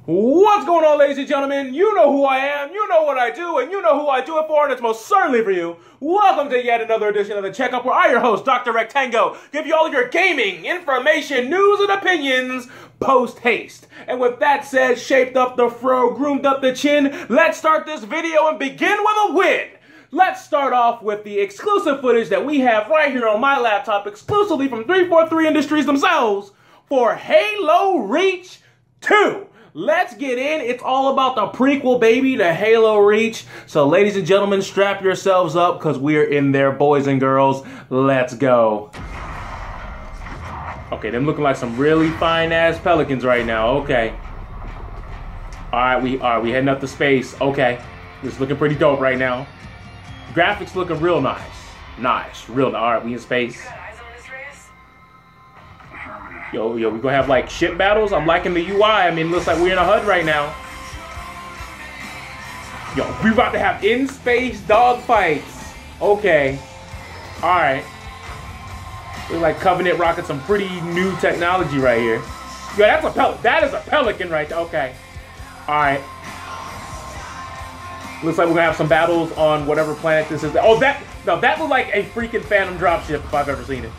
What's going on, ladies and gentlemen? You know who I am, you know what I do, and you know who I do it for, and it's most certainly for you. Welcome to yet another edition of The Checkup, where I, your host, Dr. Rectango, give you all of your gaming, information, news, and opinions post-haste. And with that said, shaped up the fro, groomed up the chin, let's start this video and begin with a win. Let's start off with the exclusive footage that we have right here on my laptop, exclusively from 343 Industries themselves, for Halo Reach 2. Let's get in. It's all about the prequel, baby, to Halo Reach. So, ladies and gentlemen, strap yourselves up because we're in there, boys and girls. Let's go. Okay, them looking like some really fine-ass pelicans right now. Okay. All right, we heading up to space. Okay. This is looking pretty dope right now. Graphics looking real nice. Nice. Real nice. All right, we in space. Yo, we gonna have like ship battles? I'm liking the UI. I mean, it looks like we're in a HUD right now. Yo, we about to have in-space dogfights. Okay. Alright. Looks like Covenant rocking some pretty new technology right here. Yo, that's a pelican. That is a pelican right there. Okay. Alright. Looks like we're gonna have some battles on whatever planet this is. Oh, that looked like a freaking Phantom dropship if I've ever seen it.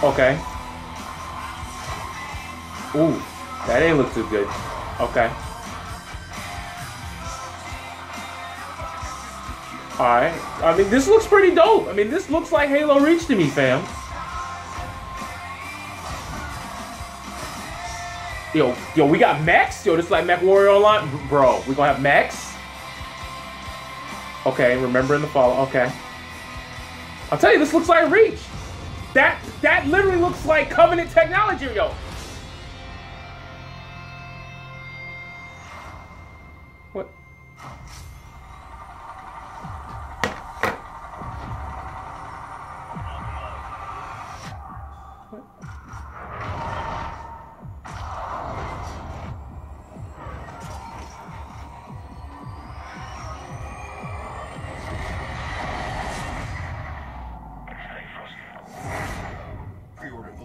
Okay. Ooh, that ain't look too good. Okay. Alright. I mean, this looks pretty dope. I mean, this looks like Halo Reach to me, fam. Yo, we got mechs? Yo, this is like Mech Warrior Online? Bro, we gonna have mechs? Okay, remember in the fall. Okay. I'll tell you, this looks like Reach. That literally looks like Covenant technology, yo. What?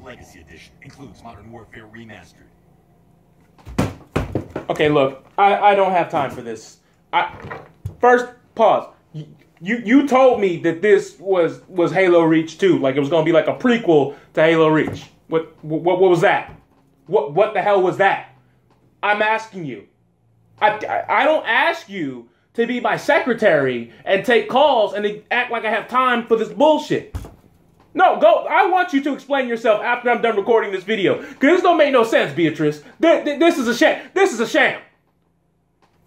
Legacy Edition includes Modern Warfare Remastered. Okay, look, I don't have time for this. First, pause. You told me that this was Halo Reach 2, like it was gonna be like a prequel to Halo Reach. What was that? What the hell was that? I'm asking you. I don't ask you to be my secretary and take calls and to act like I have time for this bullshit. No, go. I want you to explain yourself after I'm done recording this video. Because this don't make no sense, Beatrice. This is a sham. This is a sham.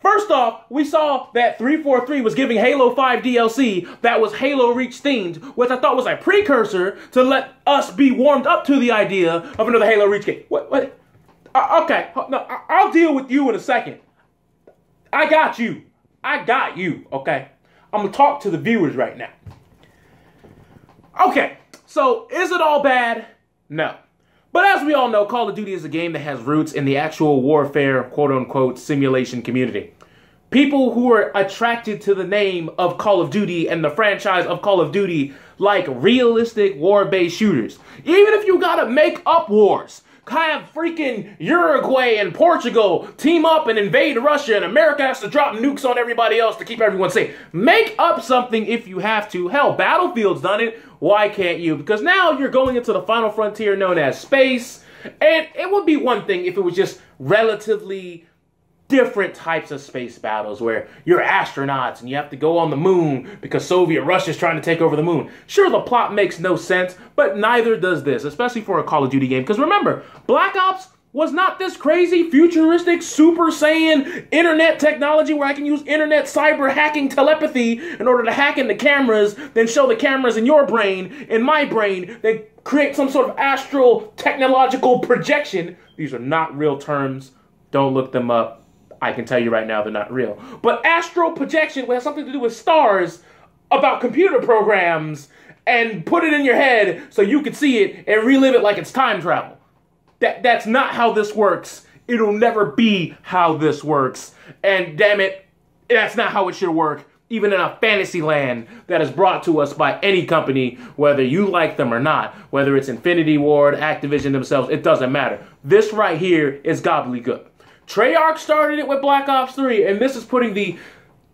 First off, we saw that 343 was giving Halo 5 DLC that was Halo Reach themed, which I thought was a precursor to let us be warmed up to the idea of another Halo Reach game. What? Okay, no, I'll deal with you in a second. I got you, okay? I'm going to talk to the viewers right now. Okay. So, is it all bad? No. But as we all know, Call of Duty is a game that has roots in the actual warfare, quote-unquote, simulation community. People who are attracted to the name of Call of Duty and the franchise of Call of Duty like realistic war-based shooters. Even if you gotta make up wars. Have freaking Uruguay and Portugal team up and invade Russia and America has to drop nukes on everybody else to keep everyone safe. Make up something if you have to. Hell, Battlefield's done it. Why can't you? Because now you're going into the final frontier known as space. And it would be one thing if it was just relatively different types of space battles where you're astronauts and you have to go on the moon because Soviet Russia's trying to take over the moon. Sure, the plot makes no sense, but neither does this, especially for a Call of Duty game. Because remember, Black Ops was not this crazy, futuristic, Super Saiyan internet technology where I can use internet cyber hacking telepathy in order to hack into cameras, then show the cameras in your brain, in my brain, then create some sort of astral technological projection. These are not real terms. Don't look them up. I can tell you right now they're not real. But astral projection has something to do with stars about computer programs and put it in your head so you can see it and relive it like it's time travel. That's not how this works. It'll never be how this works. And damn it, that's not how it should work. even in a fantasy land that is brought to us by any company, whether you like them or not, whether it's Infinity Ward, Activision themselves, it doesn't matter. This right here is gobbledygook. Treyarch started it with Black Ops 3, and this is putting the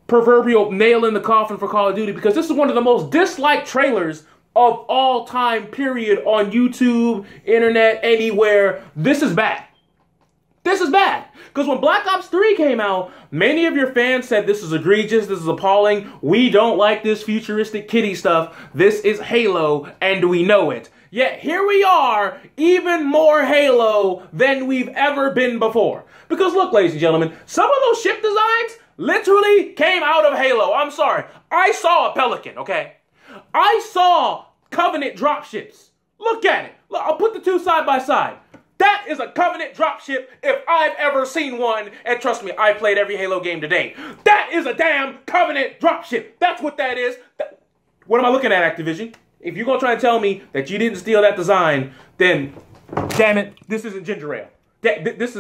proverbial nail in the coffin for Call of Duty, because this is one of the most disliked trailers of all time, period, on YouTube, internet, anywhere. This is bad. This is bad. Because when Black Ops 3 came out, many of your fans said this is egregious, this is appalling, we don't like this futuristic kiddie stuff, this is Halo, and we know it. Yet here we are, even more Halo than we've ever been before. Because look, ladies and gentlemen, some of those ship designs literally came out of Halo. I'm sorry. I saw a Pelican, okay? I saw Covenant dropships. Look at it. Look, I'll put the two side by side. That is a Covenant dropship if I've ever seen one. And trust me, I played every Halo game today. That is a damn Covenant dropship. That's what that is. What am I looking at, Activision? If you're going to try and tell me that you didn't steal that design, then, damn it, this isn't ginger ale. This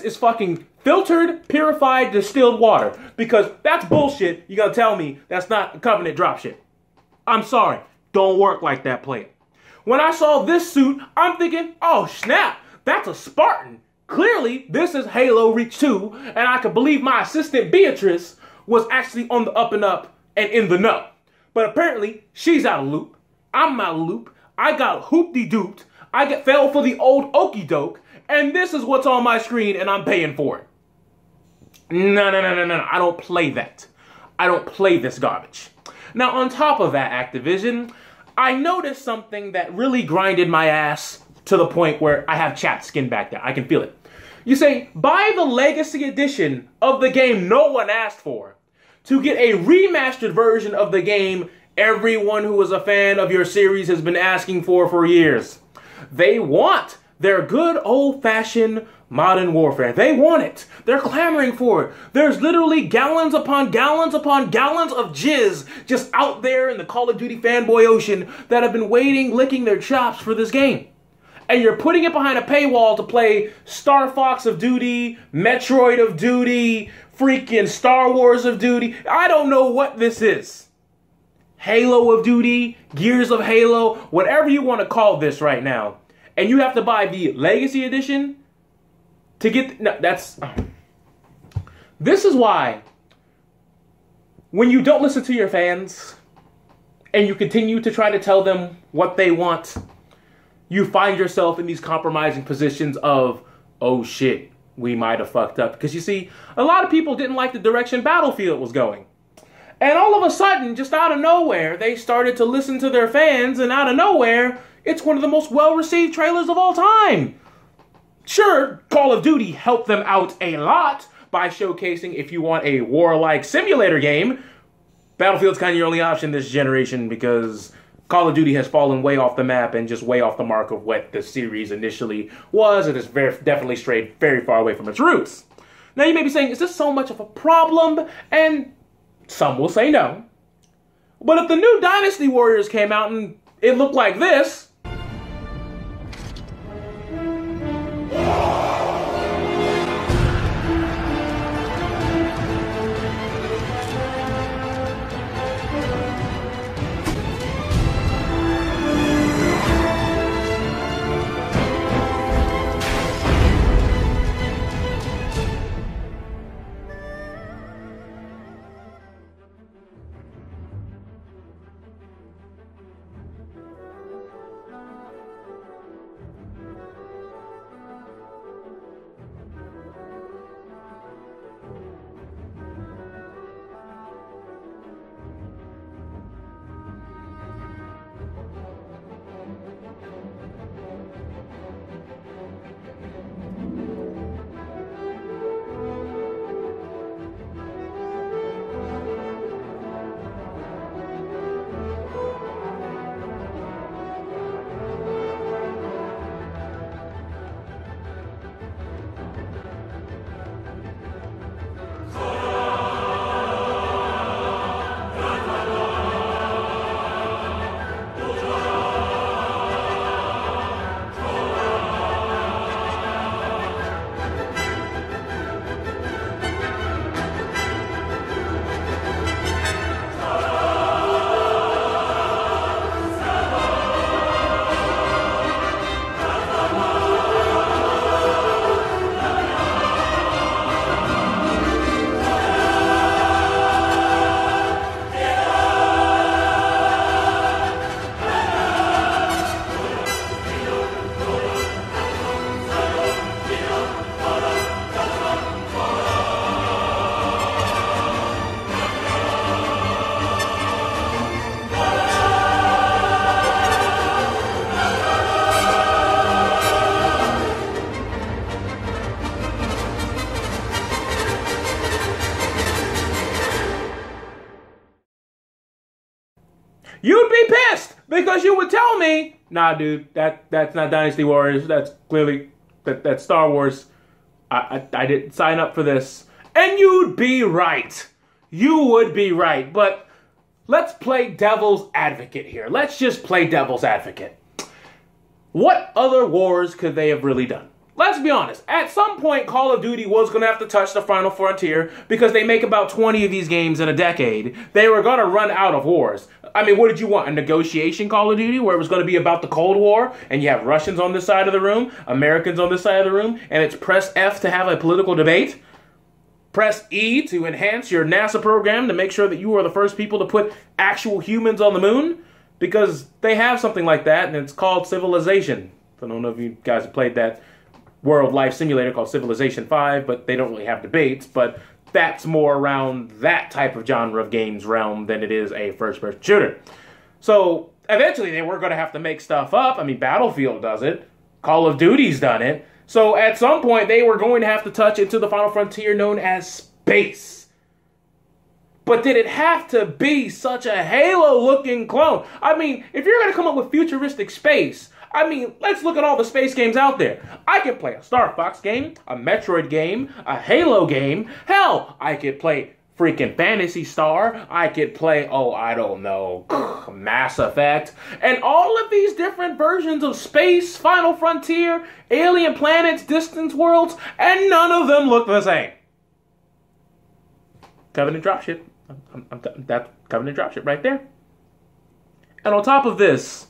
is fucking filtered, purified, distilled water. Because that's bullshit. You got to tell me that's not a Covenant dropship. I'm sorry. Don't work like that, player. When I saw this suit, I'm thinking, oh, snap. That's a Spartan. Clearly, this is Halo Reach 2, and I could believe my assistant Beatrice was actually on the up and up and in the know. But apparently, she's out of loop. I'm out of loop. I got hoop-de-dooped. I fell for the old okie doke, and this is what's on my screen, and I'm paying for it. No. I don't play that. I don't play this garbage. Now, on top of that, Activision, I noticed something that really grinded my ass to the point where I have chapped skin back there. I can feel it. You say, buy the Legacy Edition of the game no one asked for to get a remastered version of the game everyone who is a fan of your series has been asking for years. They want their good old-fashioned Modern Warfare. They want it. They're clamoring for it. There's literally gallons upon gallons upon gallons of jizz just out there in the Call of Duty fanboy ocean that have been waiting, licking their chops for this game. And you're putting it behind a paywall to play Star Fox of Duty, Metroid of Duty, freaking Star Wars of Duty. I don't know what this is. Halo of Duty, Gears of Halo, whatever you want to call this right now. And you have to buy the Legacy Edition to get... No, that's... This is why when you don't listen to your fans and you continue to try to tell them what they want, you find yourself in these compromising positions of, oh shit, we might have fucked up. Because you see, a lot of people didn't like the direction Battlefield was going. And all of a sudden, just out of nowhere, they started to listen to their fans, and out of nowhere, it's one of the most well-received trailers of all time. Sure, Call of Duty helped them out a lot by showcasing, if you want a warlike simulator game, Battlefield's kind of your only option this generation because Call of Duty has fallen way off the map and just way off the mark of what the series initially was. It has definitely strayed very far away from its roots. Now you may be saying, is this so much of a problem? And some will say no. But if the new Dynasty Warriors came out and it looked like this, you'd be pissed because you would tell me, nah, dude, that's not Dynasty Warriors. That's clearly that's Star Wars. I didn't sign up for this. And you'd be right. You would be right. But let's play devil's advocate here. Let's just play devil's advocate. What other wars could they have really done? Let's be honest. At some point, Call of Duty was going to have to touch the final frontier because they make about 20 of these games in a decade. They were going to run out of wars. I mean, what did you want? A negotiation Call of Duty where it was going to be about the Cold War and you have Russians on this side of the room, Americans on this side of the room, and it's press F to have a political debate? Press E to enhance your NASA program to make sure that you are the first people to put actual humans on the moon? Because they have something like that, and it's called Civilization. I don't know if you guys have played that world life simulator called Civilization 5, but they don't really have debates, but that's more around that type of genre of games realm than it is a first-person shooter. So eventually they were going to have to make stuff up. I mean, Battlefield does it. Call of Duty's done it. So at some point they were going to have to touch into the final frontier known as space. But did it have to be such a Halo-looking clone? I mean, if you're going to come up with futuristic space, I mean, let's look at all the space games out there. I could play a Star Fox game, a Metroid game, a Halo game. Hell, I could play freaking Phantasy Star. I could play, oh, I don't know, Mass Effect. And all of these different versions of space, Final Frontier, alien planets, distant worlds, and none of them look the same. Covenant dropship. That's Covenant dropship right there. And on top of this,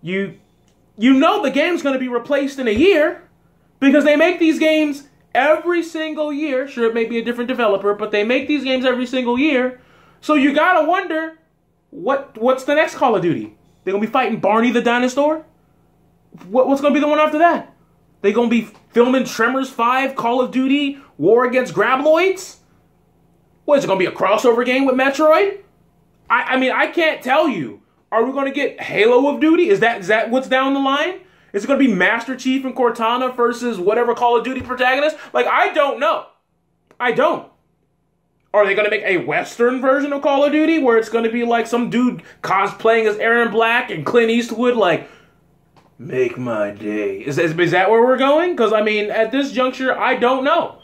you know the game's going to be replaced in a year because they make these games every single year. Sure, it may be a different developer, but they make these games every single year. So you got to wonder, what's the next Call of Duty? They're going to be fighting Barney the Dinosaur? What's going to be the one after that? They going to be filming Tremors 5, Call of Duty, War Against Grabloids? What, is it going to be a crossover game with Metroid? I mean, I can't tell you. Are we going to get Halo of Duty? Is that what's down the line? Is it going to be Master Chief and Cortana versus whatever Call of Duty protagonist? Like, I don't know. I don't. Are they going to make a Western version of Call of Duty where it's going to be like some dude cosplaying as Aaron Black and Clint Eastwood like, make my day? Is that where we're going? Because, I mean, at this juncture, I don't know.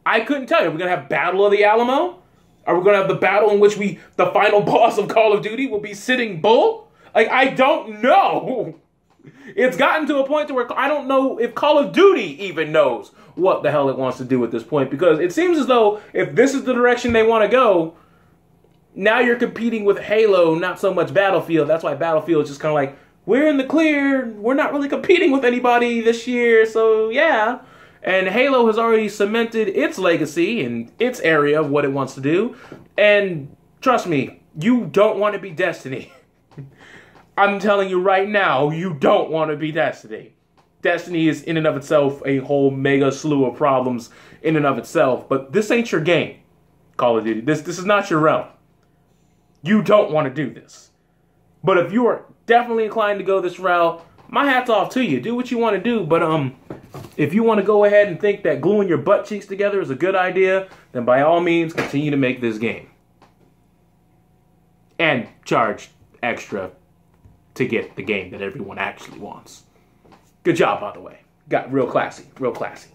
I couldn't tell you. Are we going to have Battle of the Alamo? Are we going to have the battle in which the final boss of Call of Duty will be Sitting Bull? Like, I don't know. It's gotten to a point to where I don't know if Call of Duty even knows what the hell it wants to do at this point. Because it seems as though if this is the direction they want to go, now you're competing with Halo, not so much Battlefield. That's why Battlefield is just kind of like, we're in the clear. We're not really competing with anybody this year, so yeah. And Halo has already cemented its legacy in its area of what it wants to do. And trust me, you don't want to be Destiny. I'm telling you right now, you don't want to be Destiny. Destiny is in and of itself a whole mega slew of problems in and of itself. But this ain't your game, Call of Duty. This is not your realm. You don't want to do this. But if you are definitely inclined to go this route, my hat's off to you. Do what you want to do, but if you want to go ahead and think that gluing your butt cheeks together is a good idea, then by all means, continue to make this game. And charge extra to get the game that everyone actually wants. Good job, by the way. Got real classy, real classy.